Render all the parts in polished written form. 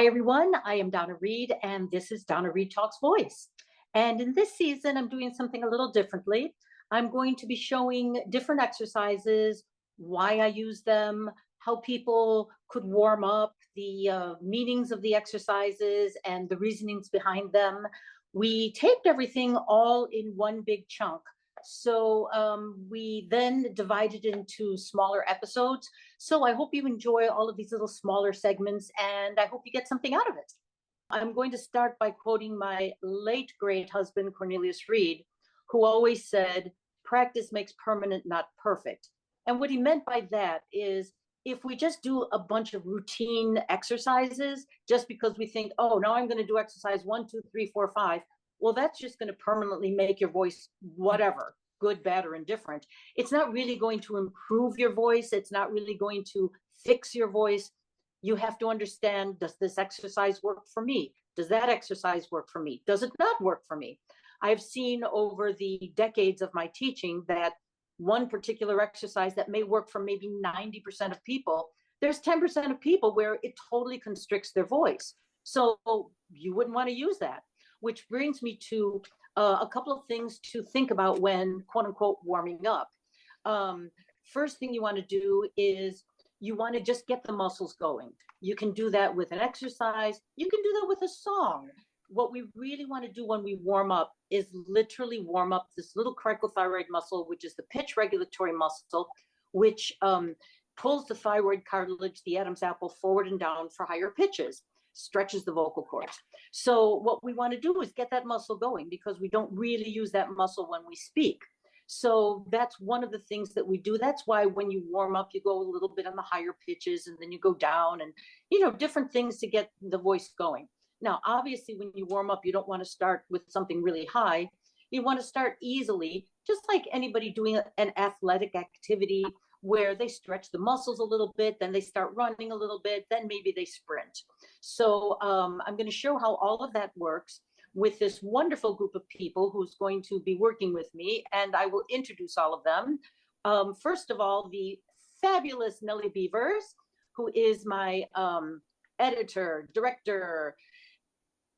Hi, everyone. I am Donna Reid, and this is Donna Reid Talks Voice. And in this season, I'm doing something a little differently. I'm going to be showing different exercises, why I use them, how people could warm up, the meanings of the exercises, and the reasonings behind them. We taped everything all in one big chunk. So we then divided into smaller episodes. So I hope you enjoy all of these little smaller segments, and I hope you get something out of it. I'm going to start by quoting my late great husband, Cornelius Reid, who always said, practice makes permanent, not perfect. And what he meant by that is if we just do a bunch of routine exercises, just because we think, oh, now I'm going to do exercise 1, 2, 3, 4, 5, well, that's just going to permanently make your voice whatever, good, bad, or indifferent. It's not really going to improve your voice. It's not really going to fix your voice. You have to understand, does this exercise work for me? Does that exercise work for me? Does it not work for me? I've seen over the decades of my teaching that one particular exercise that may work for maybe 90% of people, there's 10% of people where it totally constricts their voice. So you wouldn't want to use that, which brings me to a couple of things to think about when, quote unquote, warming up. First thing you want to do is you want to just get the muscles going. You can do that with an exercise. You can do that with a song. What we really want to do when we warm up is literally warm up this little cricothyroid muscle, which is the pitch regulatory muscle, which pulls the thyroid cartilage, the Adam's apple, forward and down for higher pitches, stretches the vocal cords. So what we want to do is get that muscle going, because we don't really use that muscle when we speak. So that's one of the things that we do. That's why when you warm up, you go a little bit on the higher pitches, and then you go down, and, you know, different things to get the voice going. Now, obviously, when you warm up, you don't want to start with something really high. You want to start easily, just like anybody doing an athletic activity where they stretch the muscles a little bit, then they start running a little bit, then maybe they sprint. So I'm going to show how all of that works with this wonderful group of people who's going to be working with me, and I will introduce all of them. First of all, the fabulous Nellie Beavers, who is my editor, director,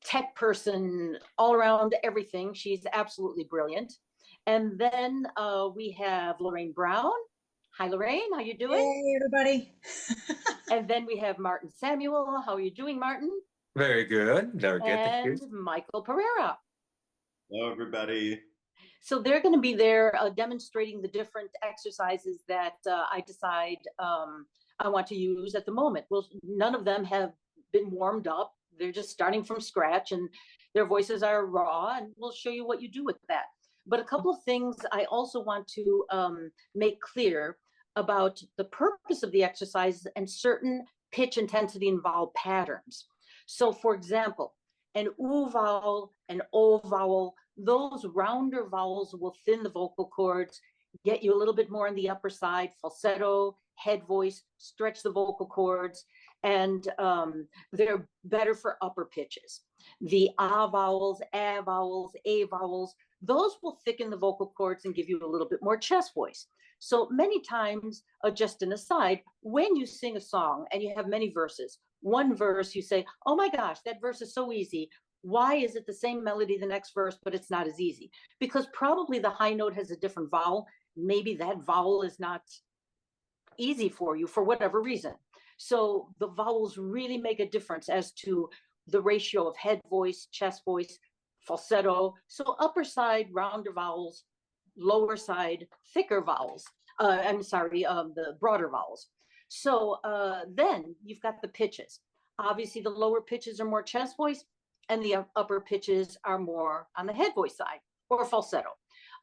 tech person, all around everything. She's absolutely brilliant. And then we have Lorraine Brown. Hi, Lorraine. How you doing? Hey, everybody. And then we have Martin Samuel. How are you doing, Martin? Very good. Very good. And Michael Pereira. Hello, everybody. So they're going to be there demonstrating the different exercises that I decide I want to use at the moment. Well, none of them have been warmed up. They're just starting from scratch, and their voices are raw, and we'll show you what you do with that. But a couple of things I also want to make clear about the purpose of the exercise and certain pitch, intensity, and vowel patterns. So, for example, an oo vowel, an o vowel, those rounder vowels will thin the vocal cords, get you a little bit more on the upper side, falsetto, head voice, stretch the vocal cords, and they're better for upper pitches. The ah vowels, a vowels, a vowels, those will thicken the vocal cords and give you a little bit more chest voice. So many times, just an aside, when you sing a song and you have many verses, one verse you say, oh my gosh, that verse is so easy. Why is it the same melody the next verse, but it's not as easy? Because probably the high note has a different vowel. Maybe that vowel is not easy for you for whatever reason. So the vowels really make a difference as to the ratio of head voice, chest voice, falsetto. So upper side, rounder vowels, lower side, thicker vowels. The broader vowels. So then you've got the pitches. Obviously, the lower pitches are more chest voice, and the upper pitches are more on the head voice side or falsetto.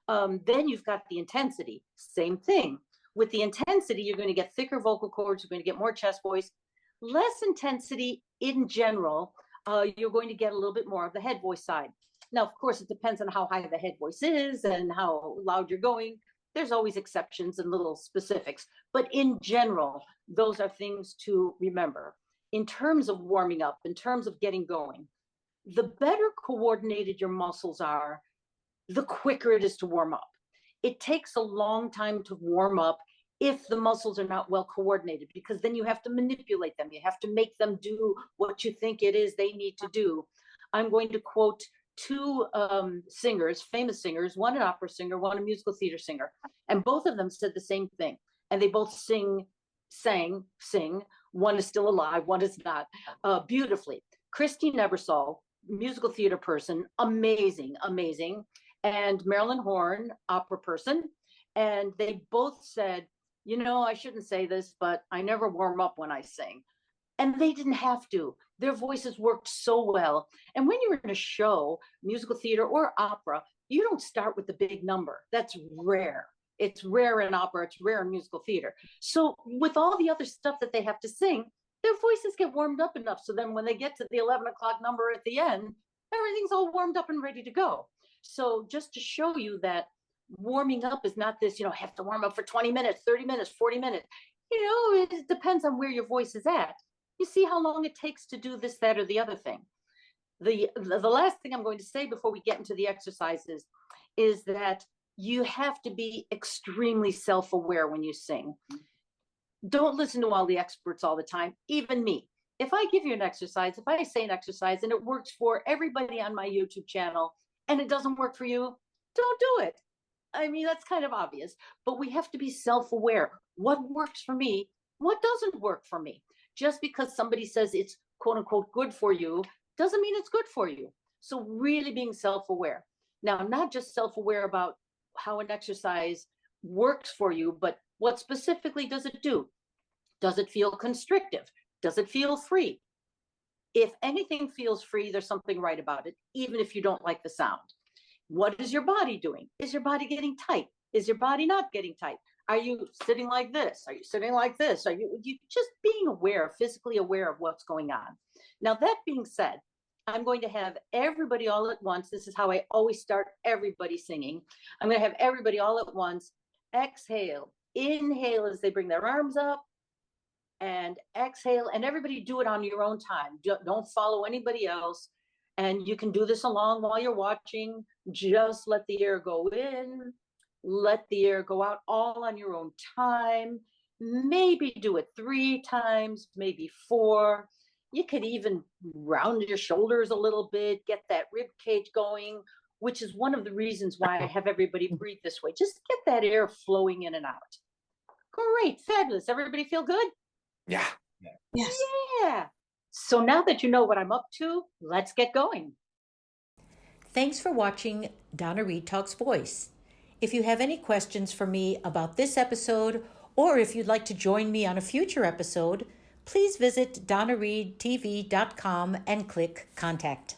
Then you've got the intensity. Same thing. With the intensity, you're going to get thicker vocal cords. You're going to get more chest voice. Less intensity in general, you're going to get a little bit more of the head voice side. Now, of course, it depends on how high the head voice is and how loud you're going. There's always exceptions and little specifics. But in general, those are things to remember. In terms of warming up, in terms of getting going, the better coordinated your muscles are, the quicker it is to warm up. It takes a long time to warm up if the muscles are not well coordinated, because then you have to manipulate them. You have to make them do what you think it is they need to do. I'm going to quote two singers, famous singers, one an opera singer, one a musical theater singer, and both of them said the same thing. And they both sing. One is still alive, one is not, beautifully. Christine Ebersole, musical theater person, amazing, amazing. And Marilyn Horne, opera person. And they both said, you know, I shouldn't say this, but I never warm up when I sing. And they didn't have to. Their voices worked so well. And when you're in a show, musical theater or opera, you don't start with the big number. That's rare. It's rare in opera, it's rare in musical theater. So with all the other stuff that they have to sing, their voices get warmed up enough. So then when they get to the 11 o'clock number at the end, everything's all warmed up and ready to go. So just to show you that warming up is not this, you know, have to warm up for 20 minutes, 30 minutes, 40 minutes. You know, it depends on where your voice is at. You see how long it takes to do this, that, or the other thing. The last thing I'm going to say before we get into the exercises is that you have to be extremely self-aware when you sing. Don't listen to all the experts all the time, even me. If I give you an exercise, if I say an exercise and it works for everybody on my YouTube channel and it doesn't work for you, don't do it. I mean, that's kind of obvious, but we have to be self-aware. What works for me? What doesn't work for me? Just because somebody says it's quote unquote good for you doesn't mean it's good for you. So really being self-aware. Now, not just self-aware about how an exercise works for you, but what specifically does it do? Does it feel constrictive? Does it feel free? If anything feels free, there's something right about it, even if you don't like the sound. What is your body doing? Is your body getting tight? Is your body not getting tight? Are you sitting like this? Are you sitting like this? Are you just being aware, physically aware of what's going on? Now, that being said, I'm going to have everybody all at once. This is how I always start everybody singing. I'm going to have everybody all at once exhale, inhale as they bring their arms up, and exhale, and everybody do it on your own time. Don't follow anybody else. And you can do this along while you're watching. Just let the air go in, let the air go out, all on your own time. Maybe do it 3 times, maybe 4. You could even round your shoulders a little bit, get that rib cage going, which is one of the reasons why I have everybody breathe this way. Just get that air flowing in and out. Great, fabulous. Everybody feel good? Yeah. Yes. Yeah. So now that you know what I'm up to, let's get going. Thanks for watching Donna Reid Talks Voice. If you have any questions for me about this episode, or if you'd like to join me on a future episode, please visit donnareidtv.com and click Contact.